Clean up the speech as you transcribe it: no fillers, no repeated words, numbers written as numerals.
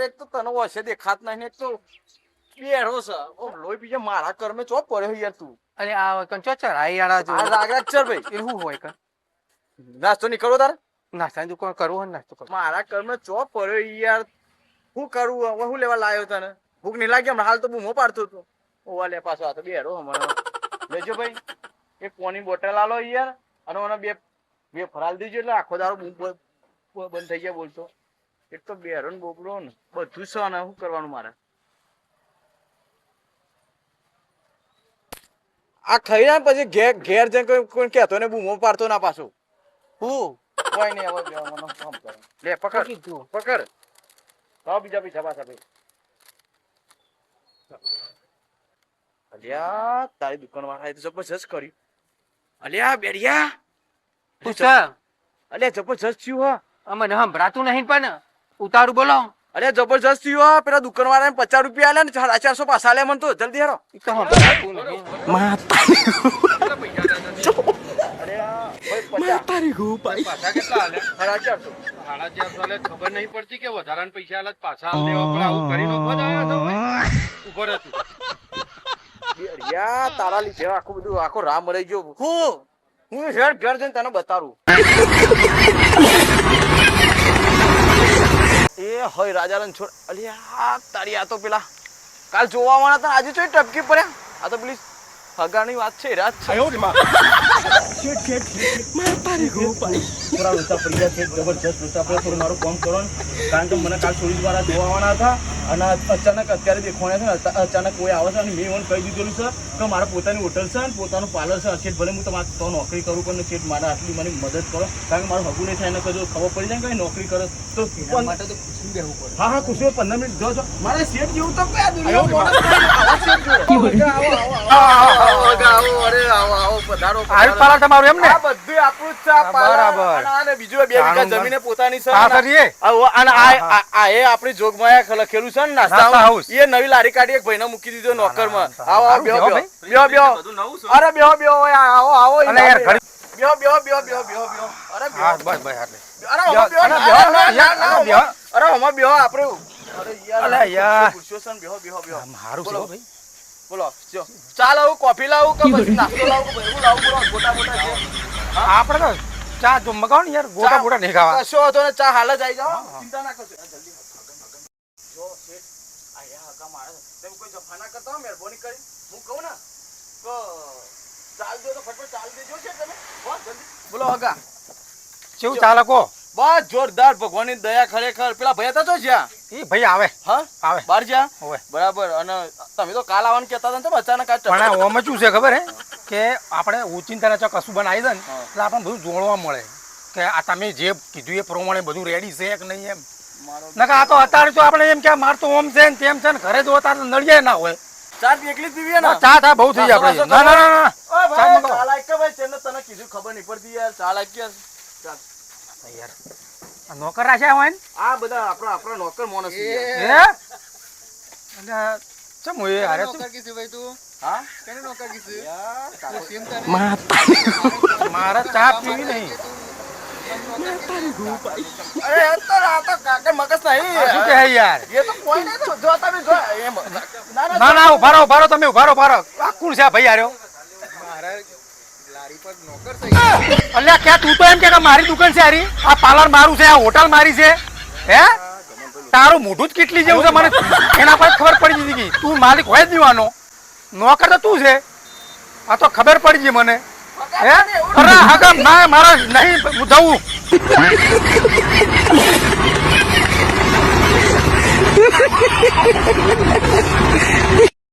યાર એક તો તને હશે દેખાત નહીં એક તો બેરો છે ઓ લોહી બીજે મારા કર્મે ચો પડ્યો યાર તું અરે આ કંચો ચરાઈ આડા જો આ લાગરા ચર ભાઈ એ શું હોય કર નાસ્તો નીકળો તાર નાસ્તાની દુકાન કરવું હોય ને નાસ્તો કરો મારા કર્મે ચો પડ્યો યાર શું કરું હવે શું લેવા લાવ્યો તને ભૂખ નહીં લાગી હમણાં હાલ તો બૂમો પાડતો હતો ઓવા લે પાછો આ તો બેરો હમણાં લેજો ભાઈ એક પાણી બોટલ આલો યાર અને મને બે ફરાલ દેજો એટલે આખો દારો બૂમ બંધ થઈ ગયા બોલતો એક તો બેરો ને બોકડો ને બધું છે ને શું કરવાનું મારે આ ખાઈ રહ્યા પછી ઘેર જઈને કોઈ કહેતો ને બૂમો પાડતો ના પાછો હું કોઈ નહીં હવે બેવાનો કામ કરે લે પકડ કીધું પકડ તો બીજા પૈસા પાછા ભાઈ અલ્યા તારી દુકાન વાળા તો જબરજસ્ત કર્યું અલ્યા બેરિયા પૂછા અલ્યા જબરજસ્ત થયું હા મને સંભળાતું નહીં પણ ઉતારું બોલો અરે જબરજસ્ત થયું હા પેલા દુકાન વાળા 50 રૂપિયા આલ્યા ને 450 પાછા આલ્યા મને તો જલ્દી હેરો એ તો સંભળાતું નહીં તારી ગુ ભાઈ પાછા કેટલા આલ્યા 450 450 આલે ખબર નહીં પડતી કે વધારાના પૈસા આલે પાછા આલ દેવા પણ આવું કરી નો ખોજાયા તો ઉભો રહે તું બેરિયા તારા લીધે આખું બધું આખો રામ મરી ગયો હું ઘેર જઈને તને બતાવું એ હોય રાજાને છોડ અલ્યા તારી આ તો પેલા કાલ જોવા વાળા હતા આજે ચોઈ ટપકી પડ્યા આ તો પેલી હગાની વાત છે રાત છે તારી ગુ ભાઈ થોડા રૂસા પડી ગયા છે જબરજસ્ત રૂસા પડે થોડું મારું કામ કરો કારણ કે મને કાલ ચોવીસ વાળા જોવા આવવાના હતા અને અચાનક અત્યારે દેખવાના છે અચાનક કોઈ આવે છે અને મેં મને કહી દીધેલું છે કે મારે પોતાની હોટલ છે અને પોતાનું પાર્લર છે શેઠ ભલે હું તમારે તો નોકરી કરું પણ શેઠ મારે આટલી મને મદદ કરો કારણ કે મારું હગું નહીં થાય એને કજો ખબર પડી જાય કે નોકરી કરે તો માટે તો પૂછીને બેહવું પડે હા હા ખુશી 15 મિનિટ જો મારે શેઠ જેવું તો કયા દુનિયા તમારું એમ ને આ બધું આપણું જ છે આ પાર્લર. બરાબર. અને બીજું 2 વીઘા જમીને પોતાની છે હા કરીએ અને આ એ આપણી જોગમાં લખેલું છે ને નાસ્તા હાઉસ એ નવી લારી કાઢી એક ભાઈને મૂકી દીધો નોકરમાં આવો આવો બેહો બેહો બધું નવું છે અરે બેહો આવો આવો અલે યાર ઘડી બેહો અરે હા બેહો બસ હાલે અરે હમો બેહો અરે બેહો અરે હમો બેહો આપણે અરે યાર અલે યાર. ખુરશીઓ છે ને, બેહો મારું છે બોલો. ભાઈ બોલો જો ચા લાવું કોફી લાવું કે પછી નાસ્તો લાવું કે ભેગું લાવું બોલો ગોટા છે આપણે તો ચા તો મગાવો ને યાર ગોટા નહીં ખાવા કશો હતો ને ચા હાલ જ આવી જાઓ ચિંતા ના કરશો જલ્દી જો શેઠ આયા હકા મારે તમે કોઈ જફા ના કરતા હો મહેરબાની કરી હું કહું ને તો ચાલ દો તો ફટફટ ચાલ દેજો છે તમે બસ જલ્દી બોલો હકા કેવું ચાલે કો બસ જોરદાર ભગવાનની દયા ખરેખર પેલા ભૈયા હતા તો જ્યાં એ ભાઈ આવે હા આવે બહાર જ્યાં ઓવે બરાબર અને તમે તો કાલ આવવાનું કહેતા હતા ને અચાનક આ પણ ઓમાં શું છે ખબર હે કે આપણે ઓચિંતાના ચા કશું બનાવી દે ને એટલે આપણને બધું જોડવા મળે કે આ તમે જે કીધું એ પ્રમાણે બધું રેડી છે કે નહીં એમ નકર આ તો અત્યારે તો આપણે એમ કે માર તો ઓમ છે ને તેમ છે ને ઘરે જો તારે નળિયા ના હોય ચાર એકલી જ પીવીએ ને ચા થા બહુ થઈ જાય આપણે ના ઓ ચા ભાઈ મંગાવો. ચાલ કે ભાઈ તને કીધું ખબર નહીં પડતી યાર ચાલ કે ચાલ યાર આ નોકર રાખ્યા હોય ને આ બધા આપણા નોકર માણસ છે યાર. હે અને ચમ એ હારે તું નોકર કીધું ભાઈ તું હા કેને નોકર કીધું યાર તું સેમ તને મારે ચા પીવી નહીં તારી ગુ ભાઈ અરે આ તો કાકે મગજ નહીં આ શું કે હે યાર એ તો કોઈ નહીં તો જો તમે જો એમ ના ના ઉભા રહો તમે ઉભા રહો આ કોણ છે આ ભાઈ હાર્યો મારા લારી પર નોકર થઈ અલ્યા ક્યાં તું તો એમ કે મારી દુકાન છે હારી આ પાર્લર મારું છે આ હોટલ મારી છે હે તારું મોઢું જ કેટલી જેવું છે મને એના પર ખબર પડી ગઈ કે તું માલિક હોય જ દીવાનો નોકર તો તું છે આ તો ખબર પડી ગઈ મને હે અરે હગમ ના મારા નહીં હું જવું